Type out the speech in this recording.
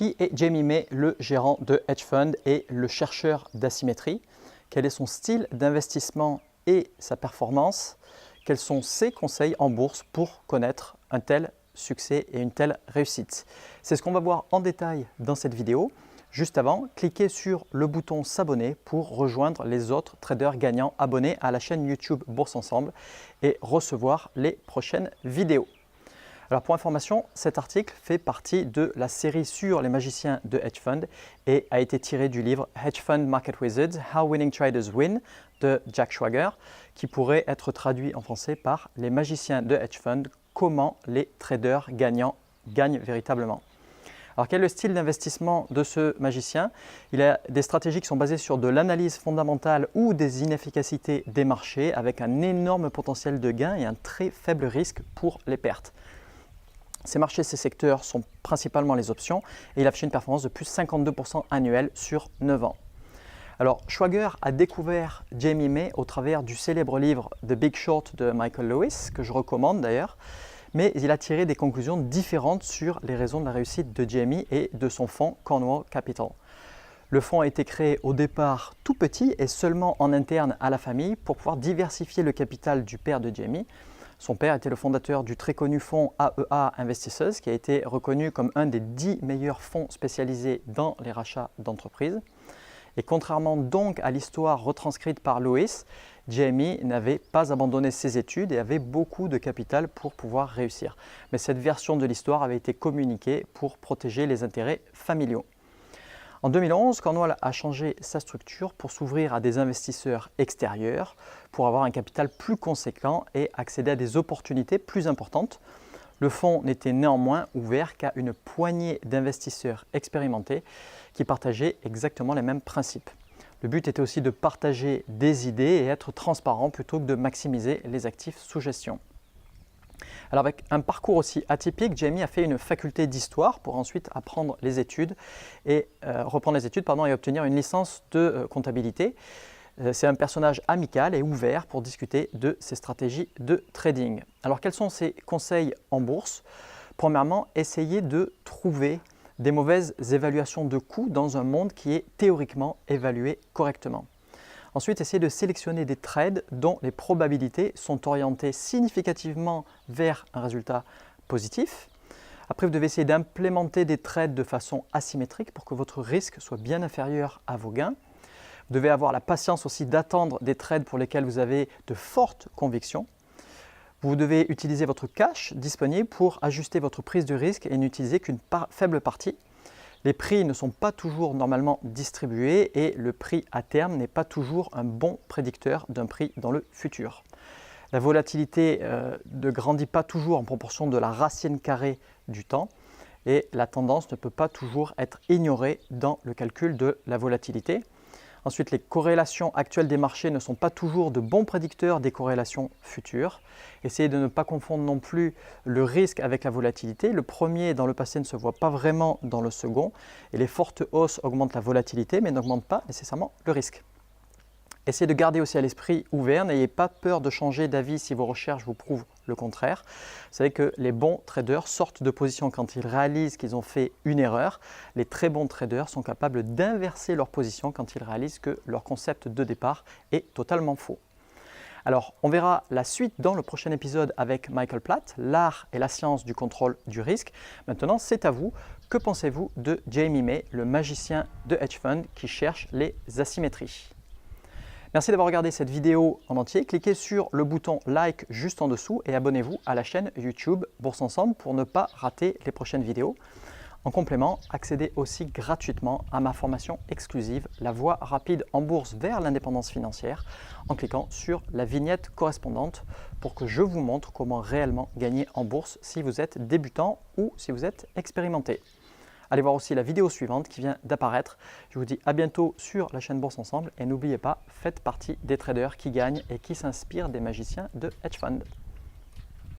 Qui est Jamie Dimon, le gérant de hedge fund et le chercheur d'asymétrie? Quel est son style d'investissement et sa performance? Quels sont ses conseils en bourse pour connaître un tel succès et une telle réussite? C'est ce qu'on va voir en détail dans cette vidéo. Juste avant, cliquez sur le bouton s'abonner pour rejoindre les autres traders gagnants abonnés à la chaîne YouTube Bourse Ensemble et recevoir les prochaines vidéos. Alors pour information, cet article fait partie de la série sur les magiciens de hedge fund et a été tiré du livre Hedge Fund Market Wizards, How Winning Traders Win de Jack Schwager, qui pourrait être traduit en français par Les magiciens de hedge fund, comment les traders gagnants gagnent véritablement. Alors quel est le style d'investissement de ce magicien? Il a des stratégies qui sont basées sur de l'analyse fondamentale ou des inefficacités des marchés avec un énorme potentiel de gain et un très faible risque pour les pertes. Ces marchés, ces secteurs sont principalement les options et il affiche une performance de plus 52% annuelle sur 9 ans. Alors, Schwager a découvert Jamie Dimon au travers du célèbre livre The Big Short de Michael Lewis, que je recommande d'ailleurs, mais il a tiré des conclusions différentes sur les raisons de la réussite de Jamie et de son fonds Cornwall Capital. Le fonds a été créé au départ tout petit et seulement en interne à la famille pour pouvoir diversifier le capital du père de Jamie. Son père était le fondateur du très connu fonds AEA Investisseurs, qui a été reconnu comme un des 10 meilleurs fonds spécialisés dans les rachats d'entreprises. Et contrairement donc à l'histoire retranscrite par Lewis, Jamie n'avait pas abandonné ses études et avait beaucoup de capital pour pouvoir réussir. Mais cette version de l'histoire avait été communiquée pour protéger les intérêts familiaux. En 2011, Cornwall a changé sa structure pour s'ouvrir à des investisseurs extérieurs, pour avoir un capital plus conséquent et accéder à des opportunités plus importantes. Le fonds n'était néanmoins ouvert qu'à une poignée d'investisseurs expérimentés qui partageaient exactement les mêmes principes. Le but était aussi de partager des idées et être transparent plutôt que de maximiser les actifs sous gestion. Alors avec un parcours aussi atypique, Jamie a fait une faculté d'histoire pour ensuite apprendre les études et reprendre les études et obtenir une licence de comptabilité. C'est un personnage amical et ouvert pour discuter de ses stratégies de trading. Alors quels sont ses conseils en bourse? Premièrement, essayez de trouver des mauvaises évaluations de coûts dans un monde qui est théoriquement évalué correctement. Ensuite, essayez de sélectionner des trades dont les probabilités sont orientées significativement vers un résultat positif. Après, vous devez essayer d'implémenter des trades de façon asymétrique pour que votre risque soit bien inférieur à vos gains. Vous devez avoir la patience aussi d'attendre des trades pour lesquels vous avez de fortes convictions. Vous devez utiliser votre cash disponible pour ajuster votre prise de risque et n'utiliser qu'une faible partie. Les prix ne sont pas toujours normalement distribués et le prix à terme n'est pas toujours un bon prédicteur d'un prix dans le futur. La volatilité ne grandit pas toujours en proportion de la racine carrée du temps et la tendance ne peut pas toujours être ignorée dans le calcul de la volatilité. Ensuite, les corrélations actuelles des marchés ne sont pas toujours de bons prédicteurs des corrélations futures. Essayez de ne pas confondre non plus le risque avec la volatilité. Le premier dans le passé ne se voit pas vraiment dans le second. Et les fortes hausses augmentent la volatilité mais n'augmentent pas nécessairement le risque. Essayez de garder aussi à l'esprit ouvert, n'ayez pas peur de changer d'avis si vos recherches vous prouvent le contraire. Vous savez que les bons traders sortent de position quand ils réalisent qu'ils ont fait une erreur. Les très bons traders sont capables d'inverser leur position quand ils réalisent que leur concept de départ est totalement faux. Alors, on verra la suite dans le prochain épisode avec Michael Platt, l'art et la science du contrôle du risque. Maintenant, c'est à vous. Que pensez-vous de Jamie Dimon, le magicien de hedge fund qui cherche les asymétries? Merci d'avoir regardé cette vidéo en entier. Cliquez sur le bouton like juste en dessous et abonnez-vous à la chaîne YouTube Bourse Ensemble pour ne pas rater les prochaines vidéos. En complément, accédez aussi gratuitement à ma formation exclusive La voie rapide en bourse vers l'indépendance financière en cliquant sur la vignette correspondante pour que je vous montre comment réellement gagner en bourse si vous êtes débutant ou si vous êtes expérimenté. Allez voir aussi la vidéo suivante qui vient d'apparaître. Je vous dis à bientôt sur la chaîne Bourse Ensemble et n'oubliez pas, faites partie des traders qui gagnent et qui s'inspirent des magiciens de hedge fund.